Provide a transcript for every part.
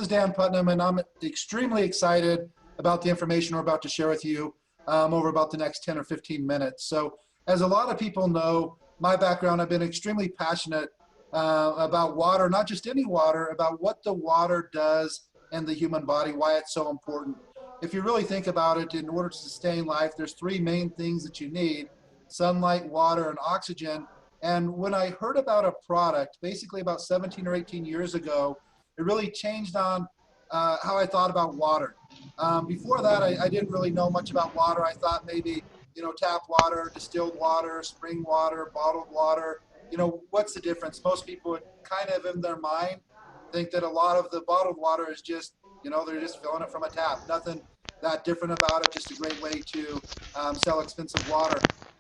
Dan Putnam, and I'm extremely excited about the information we're about to share with you over about the next 10 or 15 minutes. So as a lot of people know, my background, I've been extremely passionate about water, not just any water, about what the water does in the human body, why it's so important. If you really think about it, in order to sustain life, there's three main things that you need: sunlight, water, and oxygen. And when I heard about a product, basically about 17 or 18 years ago, it really changed on how I thought about water. Before that, I didn't really know much about water. I thought maybe, tap water, distilled water, spring water, bottled water. What's the difference? Most people would kind of in their mind think that a lot of the bottled water is just, they're just filling it from a tap. Nothing that different about it, just a great way to sell expensive water.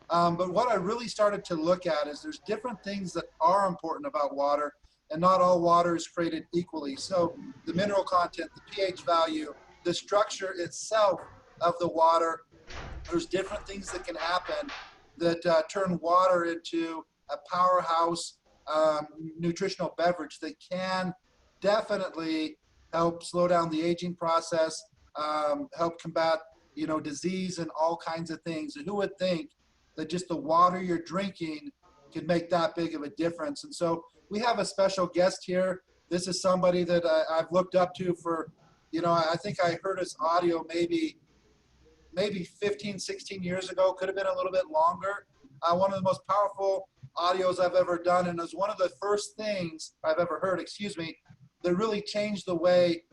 But what I really started to look at is there's different things that are important about water, and not all water is created equally. So the mineral content, the pH value, the structure itself of the water, there's different things that can happen that turn water into a powerhouse nutritional beverage that can definitely help slow down the aging process, help combat, disease and all kinds of things. And who would think that just the water you're drinking could make that big of a difference? And so we have a special guest here. This is somebody that I've looked up to for, I think I heard his audio maybe 15, 16 years ago, could have been a little bit longer. One of the most powerful audios I've ever done, and it was one of the first things I've ever heard, that really changed the way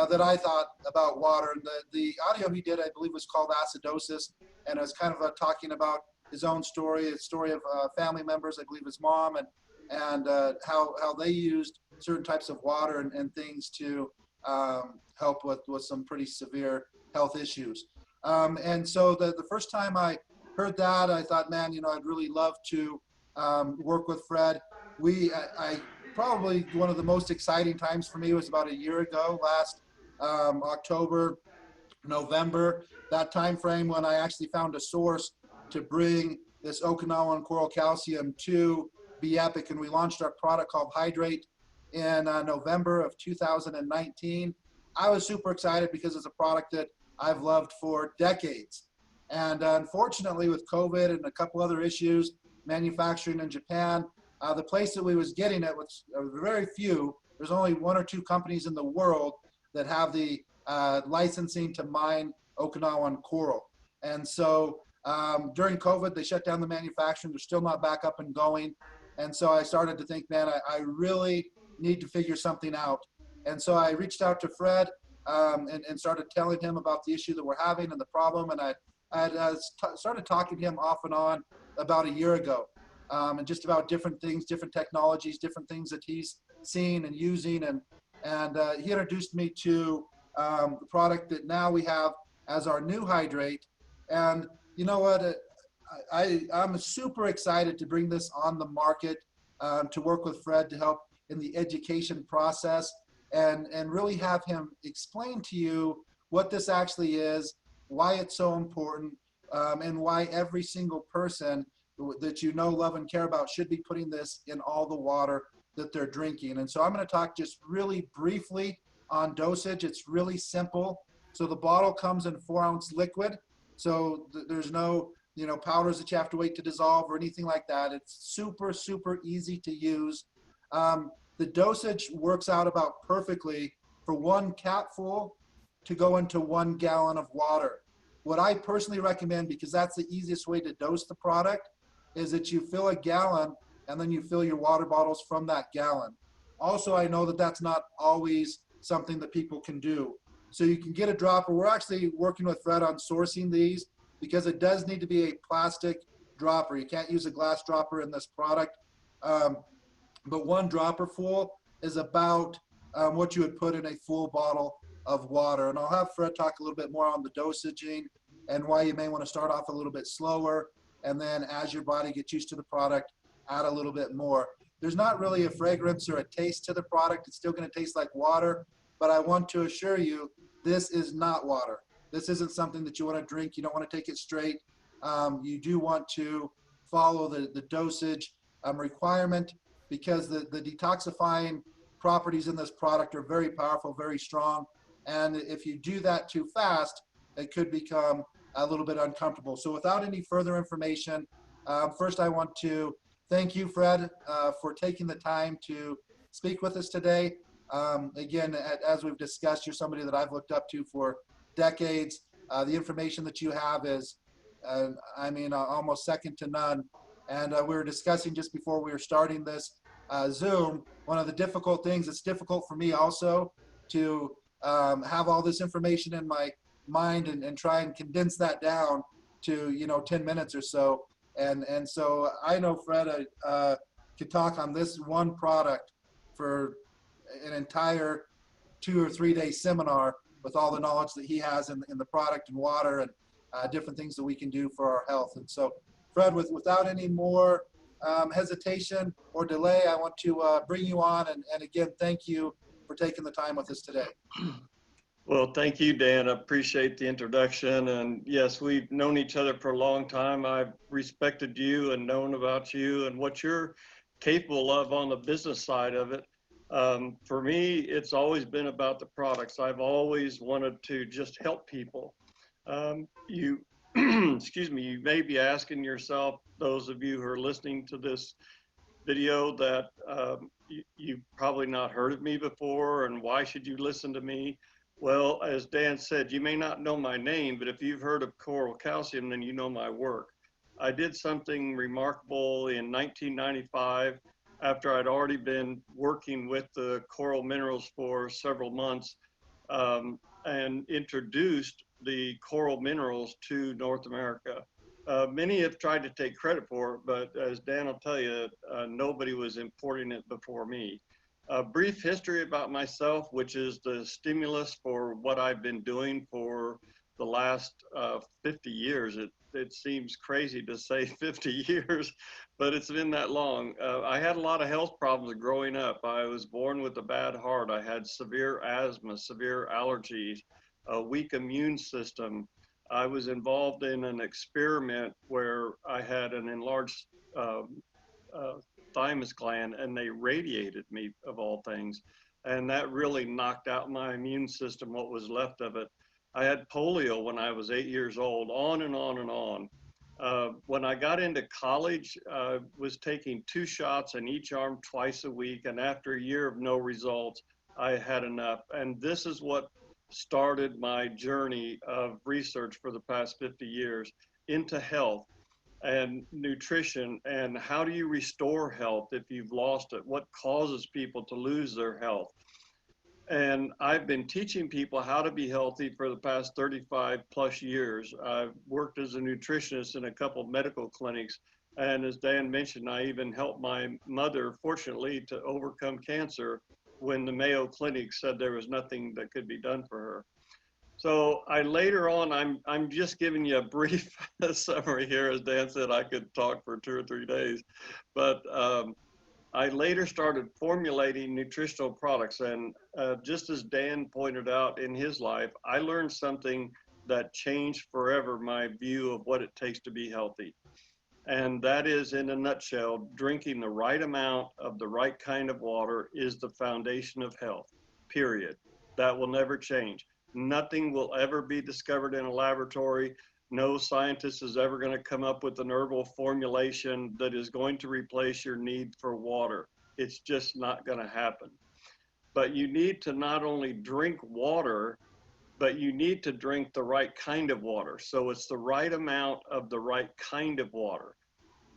that I thought about water. And the audio he did, I believe, was called Acidosis, and it was kind of talking about his own story, a story of family members, I believe his mom, and how they used certain types of water and things to help with some pretty severe health issues. And so the first time I heard that, I thought, man, I'd really love to work with Fred. I probably one of the most exciting times for me was about a year ago, last October, November, that time frame when I actually found a source to bring this Okinawan coral calcium to be epic. And we launched our product called HYDR8 in November of 2019. I was super excited because it's a product that I've loved for decades. And unfortunately, with COVID and a couple other issues, manufacturing in Japan, the place that we was getting it was very few. There's only one or two companies in the world that have the licensing to mine Okinawan coral. And so during COVID, they shut down the manufacturing. They're still not back up and going. And so I started to think, man, I really need to figure something out. And so I reached out to Fred and started telling him about the issue that we're having and the problem. And I started talking to him off and on about a year ago, and just about different things, different technologies, different things that he's seen and using. And he introduced me to the product that now we have as our new HYDR8. And you know what? I'm super excited to bring this on the market, to work with Fred to help in the education process and really have him explain to you what this actually is, why it's so important, and why every single person that love, and care about should be putting this in all the water that they're drinking. And so I'm going to talk just really briefly on dosage. It's really simple. So the bottle comes in 4-ounce liquid. So there's no powders that you have to wait to dissolve or anything like that. It's super, super easy to use. The dosage works out about perfectly for 1 capful to go into 1 gallon of water. What I personally recommend, because that's the easiest way to dose the product, is that you fill a gallon and then you fill your water bottles from that gallon. Also, I know that that's not always something that people can do. So you can get a dropper. We're actually working with Fred on sourcing these because it does need to be a plastic dropper. You can't use a glass dropper in this product. But 1 dropper full is about what you would put in a full bottle of water. And I'll have Fred talk a little bit more on the dosaging and why you may want to start off a little bit slower. And then as your body gets used to the product, add a little bit more. There's not really a fragrance or a taste to the product. It's still going to taste like water. But I want to assure you, this is not water. This isn't something that you want to drink. You don't want to take it straight. You do want to follow the dosage requirement, because the detoxifying properties in this product are very powerful, very strong. And if you do that too fast, it could become a little bit uncomfortable. So without any further information, first I want to thank you, Fred, for taking the time to speak with us today. Again, as we've discussed, you're somebody that I've looked up to for decades. The information that you have is, almost second to none. And we were discussing just before we were starting this Zoom, one of the difficult things, it's difficult for me also to have all this information in my mind and try and condense that down to 10 minutes or so. And so I know Fred could talk on this one product for an entire 2 or 3 day seminar with all the knowledge that he has in the product and water and different things that we can do for our health. And so Fred, without any more hesitation or delay, I want to bring you on and again, thank you for taking the time with us today. Well, thank you, Dan. I appreciate the introduction. And yes, we've known each other for a long time. I've respected you and known about you and what you're capable of on the business side of it. For me, it's always been about the products. I've always wanted to just help people. Excuse me, you may be asking yourself, those of you who are listening to this video, that you've probably not heard of me before, and why should you listen to me? Well, as Dan said, you may not know my name, but if you've heard of coral calcium, then you know my work. I did something remarkable in 1995 after I'd already been working with the coral minerals for several months and introduced the coral minerals to North America. Many have tried to take credit for it, but as Dan will tell you, nobody was importing it before me. A brief history about myself, which is the stimulus for what I've been doing for the last 50 years. It seems crazy to say 50 years, but it's been that long. I had a lot of health problems growing up. I was born with a bad heart. I had severe asthma, severe allergies, a weak immune system. I was involved in an experiment where I had an enlarged thymus gland, and they radiated me, of all things. And that really knocked out my immune system, what was left of it. I had polio when I was 8 years old, on and on and on. When I got into college, I was taking 2 shots in each arm twice a week. And after a year of no results, I had enough. And this is what started my journey of research for the past 50 years into health and nutrition, and how do you restore health if you've lost it? What causes people to lose their health? And I've been teaching people how to be healthy for the past 35 plus years. I've worked as a nutritionist in a couple of medical clinics. And as Dan mentioned, I even helped my mother, fortunately, to overcome cancer when the Mayo Clinic said there was nothing that could be done for her. So later on, I'm just giving you a brief summary here. As Dan said, I could talk for 2 or 3 days, but I later started formulating nutritional products. And just as Dan pointed out in his life, I learned something that changed forever my view of what it takes to be healthy. And that is, in a nutshell, drinking the right amount of the right kind of water is the foundation of health, period. That will never change. Nothing will ever be discovered in a laboratory. No scientist is ever going to come up with an herbal formulation that is going to replace your need for water. It's just not going to happen. But you need to not only drink water, but you need to drink the right kind of water. So it's the right amount of the right kind of water.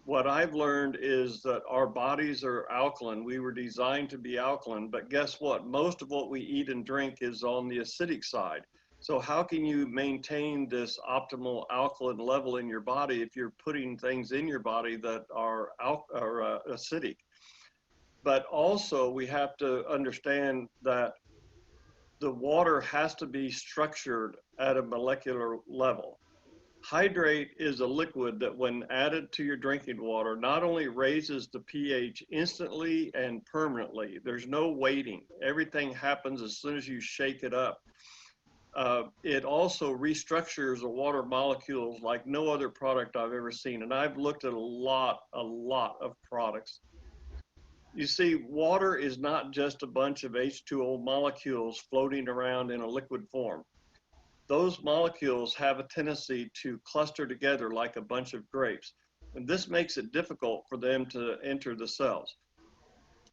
What I've learned is that our bodies are alkaline. We were designed to be alkaline, but guess what? Most of what we eat and drink is on the acidic side. So how can you maintain this optimal alkaline level in your body if you're putting things in your body that are acidic? But also we have to understand that the water has to be structured at a molecular level. Hydrate is a liquid that, when added to your drinking water, not only raises the pH instantly and permanently. There's no waiting. Everything happens as soon as you shake it up. It also restructures the water molecules like no other product I've ever seen. And I've looked at a lot of products. You see, water is not just a bunch of H2O molecules floating around in a liquid form. Those molecules have a tendency to cluster together like a bunch of grapes, and this makes it difficult for them to enter the cells.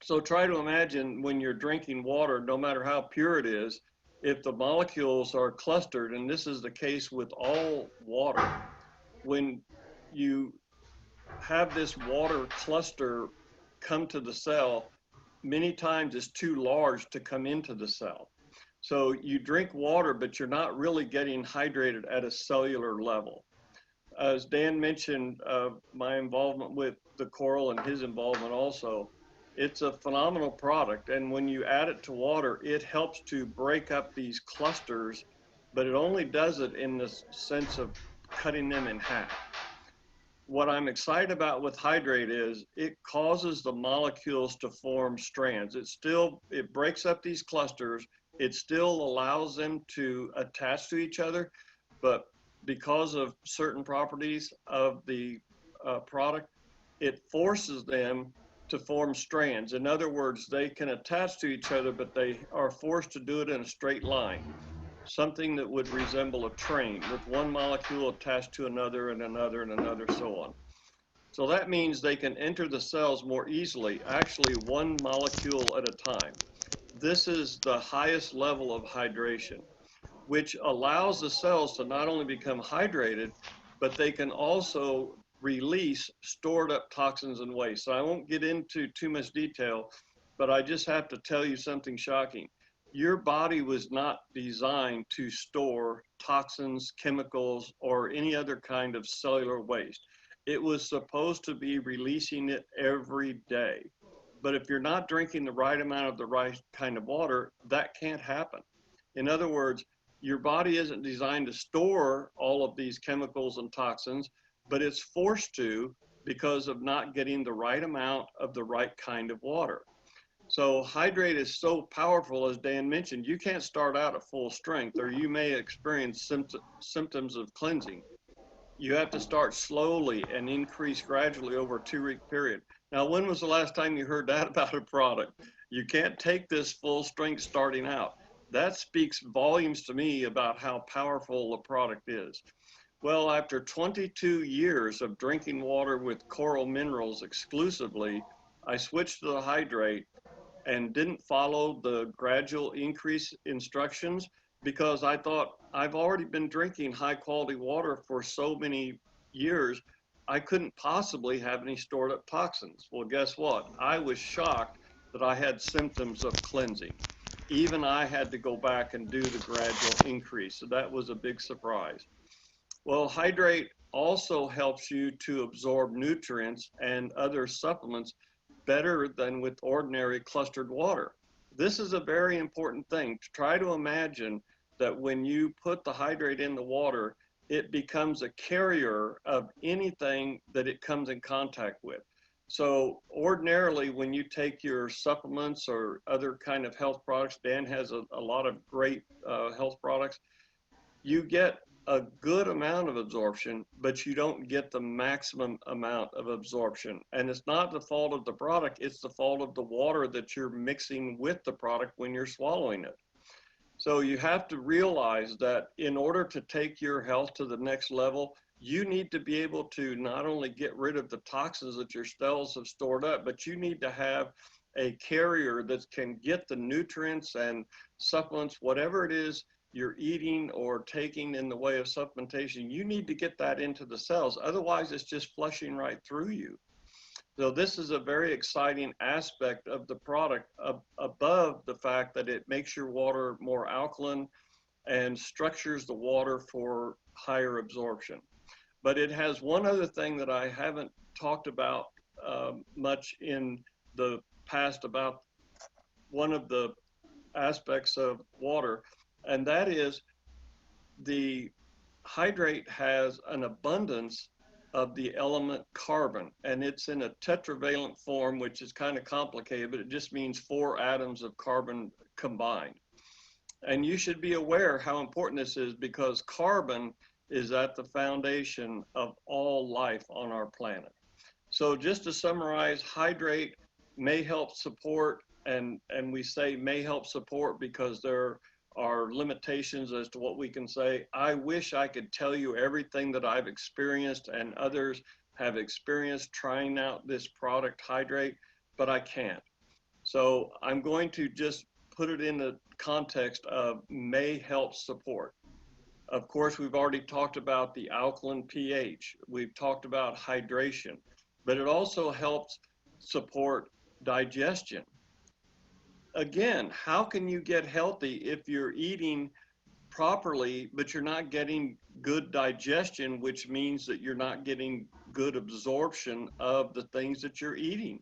So try to imagine when you're drinking water, no matter how pure it is, if the molecules are clustered, and this is the case with all water, when you have this water cluster come to the cell, many times it's too large to come into the cell. So you drink water, but you're not really getting hydrated at a cellular level. As Dan mentioned, my involvement with the coral and his involvement also, it's a phenomenal product. And when you add it to water, it helps to break up these clusters, but it only does it in the sense of cutting them in half. What I'm excited about with hydrate is it causes the molecules to form strands. It breaks up these clusters. It still allows them to attach to each other, but because of certain properties of the product, it forces them to form strands. In other words, they can attach to each other, but they are forced to do it in a straight line, something that would resemble a train with one molecule attached to another and another and another, so on. So that means they can enter the cells more easily, actually one molecule at a time. This is the highest level of hydration, which allows the cells to not only become hydrated, but they can also release stored up toxins and waste. So I won't get into too much detail, but I just have to tell you something shocking. Your body was not designed to store toxins, chemicals, or any other kind of cellular waste. It was supposed to be releasing it every day. But if you're not drinking the right amount of the right kind of water, that can't happen. In other words, your body isn't designed to store all of these chemicals and toxins, but it's forced to because of not getting the right amount of the right kind of water. So hydrate is so powerful, as Dan mentioned. You can't start out at full strength, or you may experience symptoms of cleansing. You have to start slowly and increase gradually over a 2-week period. Now, when was the last time you heard that about a product? You can't take this full strength starting out. That speaks volumes to me about how powerful the product is. Well, after 22 years of drinking water with coral minerals exclusively, I switched to the hydrate and didn't follow the gradual increase instructions because I thought I've already been drinking high quality water for so many years, I couldn't possibly have any stored up toxins. Well, guess what? I was shocked that I had symptoms of cleansing. Even I had to go back and do the gradual increase. So that was a big surprise. Well, hydrate also helps you to absorb nutrients and other supplements better than with ordinary clustered water. This is a very important thing. Try to imagine that when you put the hydrate in the water, it becomes a carrier of anything that it comes in contact with. So ordinarily, when you take your supplements or other kind of health products, Dan has a lot of great health products, you get a good amount of absorption, but you don't get the maximum amount of absorption. And it's not the fault of the product, it's the fault of the water that you're mixing with the product when you're swallowing it. So you have to realize that in order to take your health to the next level, you need to be able to not only get rid of the toxins that your cells have stored up, but you need to have a carrier that can get the nutrients and supplements, whatever it is you're eating or taking in the way of supplementation. You need to get that into the cells. Otherwise, it's just flushing right through you. So this is a very exciting aspect of the product above the fact that it makes your water more alkaline and structures the water for higher absorption. But it has one other thing that I haven't talked about much in the past about one of the aspects of water, and that is the hydrate has an abundance of the element carbon, and it's in a tetravalent form, which is kind of complicated, but it just means 4 atoms of carbon combined. And you should be aware how important this is because carbon is at the foundation of all life on our planet. So just to summarize, hydrate may help support, and we say may help support because there are limitations as to what we can say. I wish I could tell you everything that I've experienced and others have experienced trying out this product, Hydrate, but I can't. So I'm going to just put it in the context of may help support. Of course, we've already talked about the alkaline pH. We've talked about hydration, but it also helps support digestion. Again, how can you get healthy if you're eating properly, but you're not getting good digestion, which means that you're not getting good absorption of the things that you're eating?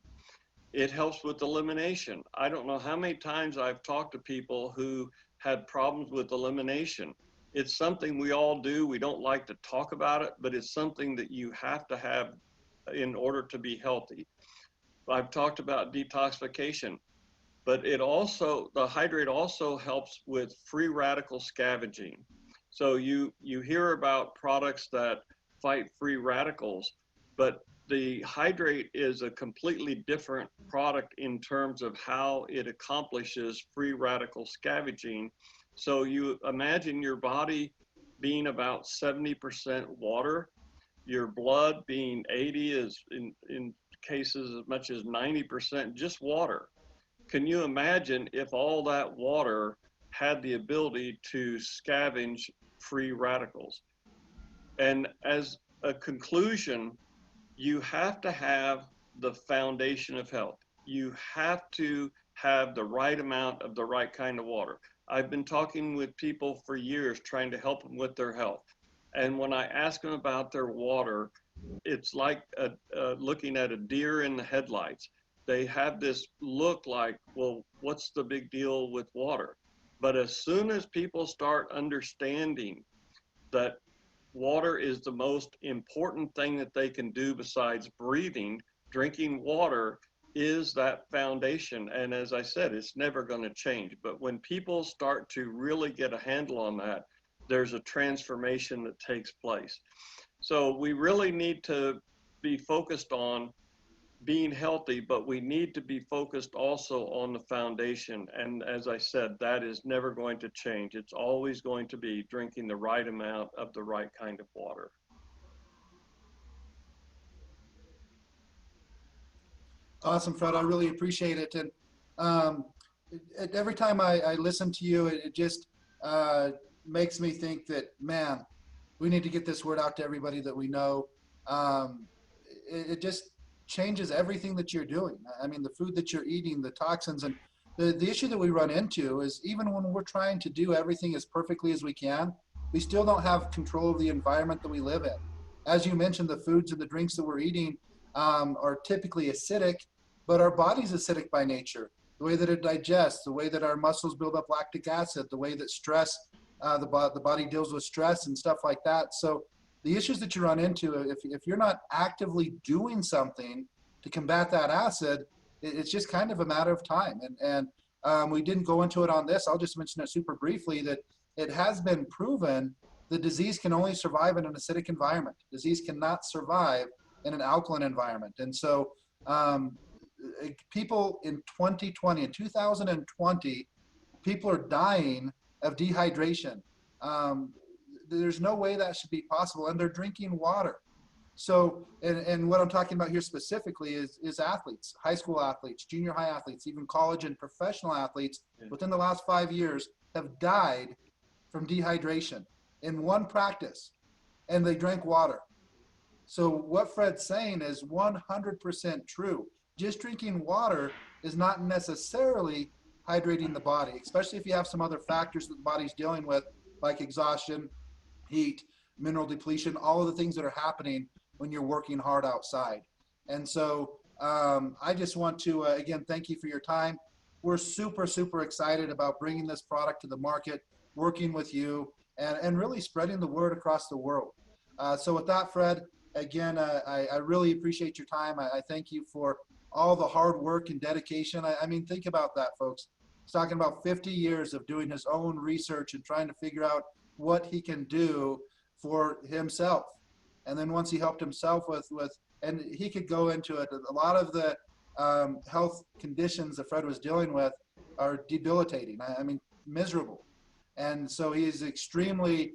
It helps with elimination. I don't know how many times I've talked to people who had problems with elimination. It's something we all do. We don't like to talk about it, but it's something that you have to have in order to be healthy. I've talked about detoxification, but it also, the hydrate also helps with free radical scavenging. So you hear about products that fight free radicals, but the hydrate is a completely different product in terms of how it accomplishes free radical scavenging. So you imagine your body being about 70% water, your blood being 80, is in cases as much as 90% just water. Can you imagine if all that water had the ability to scavenge free radicals? And as a conclusion, you have to have the foundation of health. You have to have the right amount of the right kind of water. I've been talking with people for years trying to help them with their health. And when I ask them about their water, it's like looking at a deer in the headlights. They have this look like, well, what's the big deal with water? But as soon as people start understanding that water is the most important thing that they can do besides breathing, drinking water is that foundation. And as I said, it's never going to change. But when people start to really get a handle on that, there's a transformation that takes place. So we really need to be focused on being healthy, but we need to be focused also on the foundation. And as I said, that is never going to change. It's always going to be drinking the right amount of the right kind of water. Awesome, Fred. I really appreciate it. And every time I listen to you, it just makes me think that, man, we need to get this word out to everybody that we know. It just changes everything that you're doing. I mean, the food that you're eating, the toxins, and the issue that we run into is even when we're trying to do everything as perfectly as we can, we still don't have control of the environment that we live in. As you mentioned, the foods and the drinks that we're eating are typically acidic, but our body's acidic by nature. The way that it digests, the way that our muscles build up lactic acid, the way that stress, the body deals with stress and stuff like that. So the issues that you run into, if you're not actively doing something to combat that acid, it's just kind of a matter of time. And we didn't go into it on this. I'll just mention it super briefly that it has been proven the disease can only survive in an acidic environment. Disease cannot survive in an alkaline environment. And so people in 2020, in 2020, people are dying of dehydration. There's no way that should be possible, and they're drinking water. So, and what I'm talking about here specifically is athletes, high school athletes, junior high athletes, even college and professional athletes within the last 5 years have died from dehydration in one practice, and they drank water. So what Fred's saying is 100% true. Just drinking water is not necessarily hydrating the body, especially if you have some other factors that the body's dealing with, like exhaustion, heat, mineral depletion, all of the things that are happening when you're working hard outside. And so I just want to, again, thank you for your time. We're super, super excited about bringing this product to the market, working with you, and really spreading the word across the world. So with that, Fred, again, I really appreciate your time. I thank you for all the hard work and dedication. I mean, think about that, folks. He's talking about 50 years of doing his own research and trying to figure out what he can do for himself. And then once he helped himself with and he could go into it, a lot of the health conditions that Fred was dealing with are debilitating. I mean, miserable. And so he's extremely,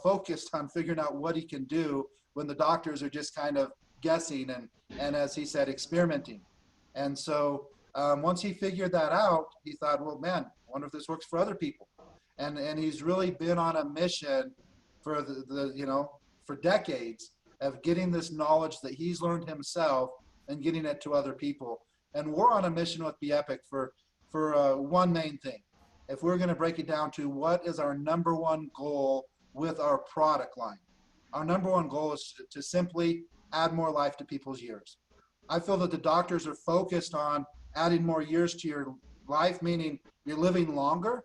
focused on figuring out what he can do when the doctors are just kind of guessing and as he said, experimenting. And so once he figured that out, he thought, well, man, I wonder if this works for other people. And he's really been on a mission for for decades of getting this knowledge that he's learned himself and getting it to other people. And we're on a mission with Be Epic for one main thing. If we're going to break it down to what is our number one goal with our product line, our number one goal is to simply add more life to people's years. I feel that the doctors are focused on adding more years to your life, meaning you're living longer.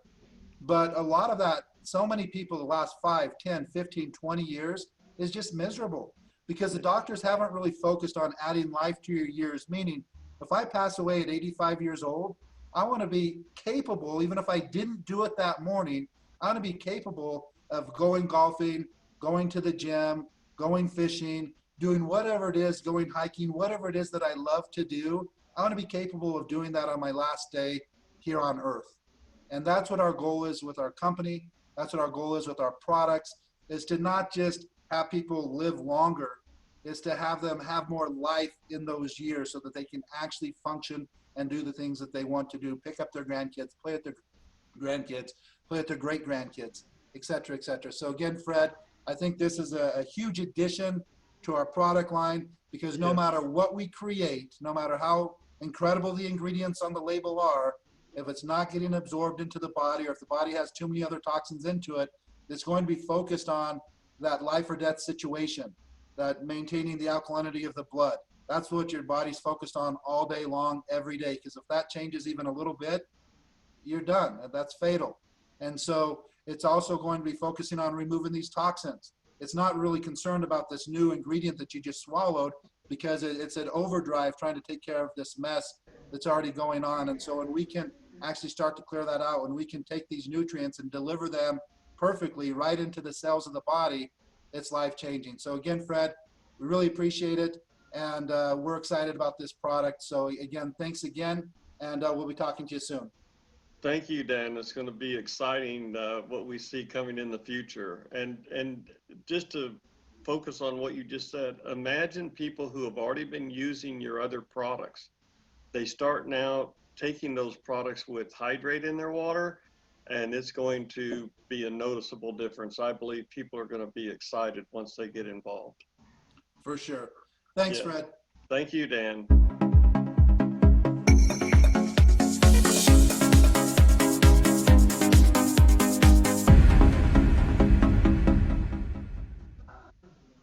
But a lot of that, so many people the last 5, 10, 15, 20 years is just miserable because the doctors haven't really focused on adding life to your years, meaning if I pass away at 85 years old, I want to be capable, even if I didn't do it that morning, I want to be capable of going golfing, going to the gym, going fishing, doing whatever it is, going hiking, whatever it is that I love to do. I want to be capable of doing that on my last day here on earth. And that's what our goal is with our company. That's what our goal is with our products, is to not just have people live longer, is to have them have more life in those years so that they can actually function and do the things that they want to do, pick up their grandkids, play with their grandkids, play with their great grandkids, et cetera, et cetera. So again, Fred, I think this is a huge addition to our product line because no matter what we create, no matter how incredible the ingredients on the label are, if it's not getting absorbed into the body or if the body has too many other toxins into it, it's going to be focused on that life or death situation, that maintaining the alkalinity of the blood. That's what your body's focused on all day long, every day, because if that changes even a little bit, you're done. That's fatal. And so it's also going to be focusing on removing these toxins. It's not really concerned about this new ingredient that you just swallowed because it's an overdrive trying to take care of this mess that's already going on. And so when we can actually start to clear that out, when we can take these nutrients and deliver them perfectly right into the cells of the body, it's life-changing. So again, Fred, we really appreciate it. And we're excited about this product. So again, thanks again. And we'll be talking to you soon. Thank you, Dan. It's going to be exciting what we see coming in the future. And just to focus on what you just said, imagine people who have already been using your other products. They start now taking those products with hydrate in their water, and it's going to be a noticeable difference. I believe people are going to be excited once they get involved. For sure. Thanks, Yes. Fred. Thank you, Dan.